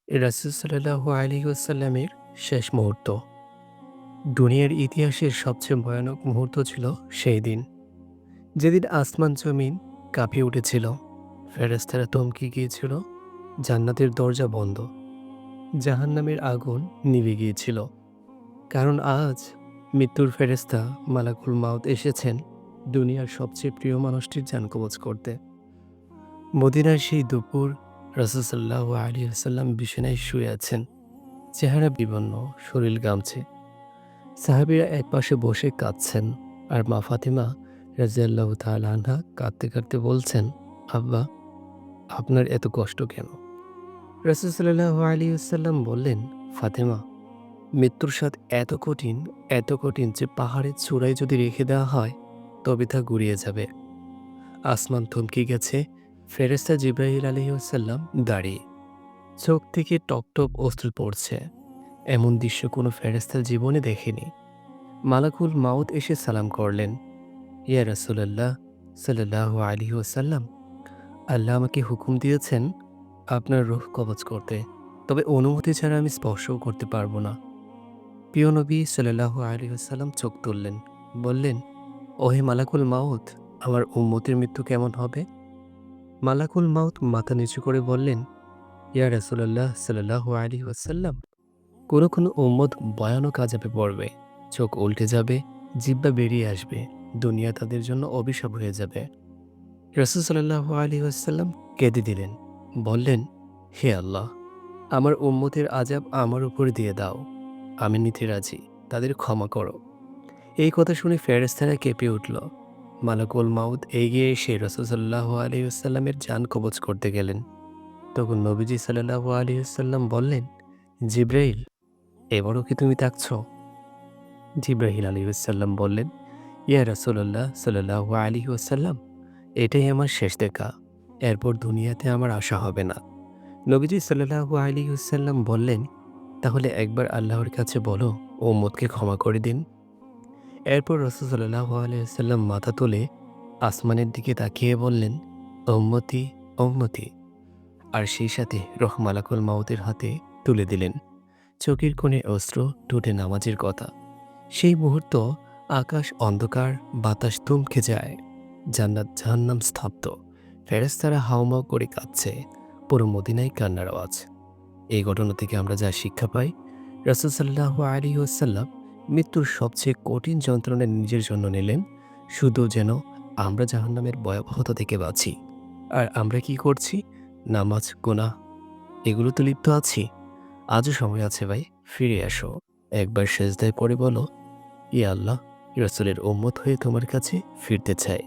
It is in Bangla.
রাসূল সাল্লাল্লাহু আলাইহি ওয়াসাল্লামের শেষ মুহূর্ত। দুনিয়ার ইতিহাসের সবচেয়ে ভয়ানক মুহূর্ত ছিল সেই দিন, যেদিন আসমান জমিন কাঁপিয়ে উঠেছিল, ফেরেশতারা থমকে গিয়েছিল, জান্নাতের দরজা বন্ধ, জাহান্নামের আগুন নিভে গিয়েছিল। কারণ আজ মৃত্যুর ফেরেশতা মালাকুল মাউত এসেছেন দুনিয়ার সবচেয়ে প্রিয় মানুষটির জান কবজ করতে। মদিনার সেই দুপুর, রাসূল সাল্লাল্লাহু আলাইহি ওয়াসাল্লাম বিছানায় শুয়ে আছেন, চেহারা বিবর্ণ, শরীর গামছে। সাহাবীরা একপাশে বসে কাঁদছেন, আর মা ফাতিমা রাদিয়াল্লাহু তাআলা আনহা কাঁদতে কাঁদতে বলছেন, আব্বা, আপনার এত কষ্ট কেন? রাসূল সাল্লাল্লাহু আলাইহি ওয়াসাল্লাম বললেন, ফাতেমা, মৃত্যুর স্বাদ এত কঠিন যে পাহাড়ের চূড়ায় যদি রেখে দেওয়া হয় তবে তা গুড়িয়ে যাবে। আসমান থমকে গেছে, ফেরেশতা জিবরাইল আলাইহিস সালাম দাঁড়িয়ে, চোখ থেকে টপটপ অশ্রু পড়ছে। এমন দৃশ্য কোনো ফেরেশতার জীবনে দেখেনি। মালাকুল মাউত এসে সালাম করলেন, ইয়া রাসূলুল্লাহ সাল্লাল্লাহু আলাইহি ওয়াসাল্লাম, আল্লাহ আমাকে হুকুম দিয়েছেন আপনার রূহ কবজ করতে, তবে অনুমতি ছাড়া আমি স্পর্শও করতে পারবো না। প্রিয় নবী সাল্লাল্লাহু আলাইহি ওয়াসাল্লাম চোখ তুললেন, বললেন, ওহে মালাকুল মাউত, আমার উম্মতের মৃত্যু কেমন হবে? মালাকুল মাউত মাথা নিচু করে বললেন, ইয়া রাসূলুল্লাহ সাল্লাল্লাহু আলাইহি ওয়াসাল্লাম, কোনো উম্মত ভয়ানক আযাবে পড়বে, চোখ উল্টে যাবে, জিহ্বা বেরিয়ে আসবে, দুনিয়া তাদের জন্য অভিশাপ হয়ে যাবে। রাসূল সাল্লাল্লাহু আলাইহি ওয়াসাল্লাম কেঁদে দিলেন, বললেন, হে আল্লাহ, আমার উম্মতের আযাব আমার উপর দিয়ে দাও, আমি নিতে রাজি, তাদের ক্ষমা করো। এই কথা শুনে ফেরেশতারা কেঁপে উঠল। মালাকুল মাউত এগিয়ে এসে রাসূল সাল্লাল্লাহু আলাইহি ওয়াসাল্লামের জান কবজ করতে গেলেন। তখন নবীজি সাল্লাল্লাহু আলাইহি ওয়াসাল্লাম বললেন, জিবরাইল, এবারও কি তুমি তাকছ? জিবরাইল আলাইহিস সালাম বললেন, ইয়া রাসূলুল্লাহ সাল্লাল্লাহু আলাইহি ওয়াসাল্লাম, এটাই আমার শেষ দেখা। এরপর দুনিয়াতে আমার আশা হবে না। নবীজি সাল্লাল্লাহু আলাইহি ওয়াসাল্লাম বললেন, তাহলে একবার আল্লাহর কাছে বলো উম্মতকে ক্ষমা করে দিন। এরপর রাসূল সাল্লাল্লাহু আলাইহি ওয়াসাল্লাম মাথা তুলে আসমানের দিকে তাকিয়ে বললেন, উম্মতি, উম্মতি। আর সেই সাথে রূহ মালাকুল মাউতের হাতে তুলে দিলেন। চোখের কোণে অশ্রু, ঠোঁটে নামাজের কথা। সেই মুহূর্ত আকাশ অন্ধকার, বাতাস থমকে যায়, জান্নাত জাহান্নাম স্তব্ধ, ফেরেশতারা হাউমাউ করে কাঁদছে, পুরো মদিনায় কান্নার আওয়াজ। এই ঘটনা থেকে আমরা যা শিক্ষা পাই, রাসূল সাল্লাল্লাহু আলাইহি ওয়াসাল্লাম মৃত্যুর সবচেয়ে কঠিন যন্ত্রণা নিজের জন্য নিলেন, শুধু যেন আমরা জাহান্নামের ভয়াবহতা থেকে বাঁচি। আর আমরা কি করছি? নামাজ, গুনাহ, এগুলো তো লিপ্ত আছি। আজও সময় আছে ভাই, ফিরে আসো। একবার সেজদায় পড়ে বলো, ইয়া আল্লাহ, রাসূলের উম্মত হয়ে তোমার কাছে ফিরতে চাই।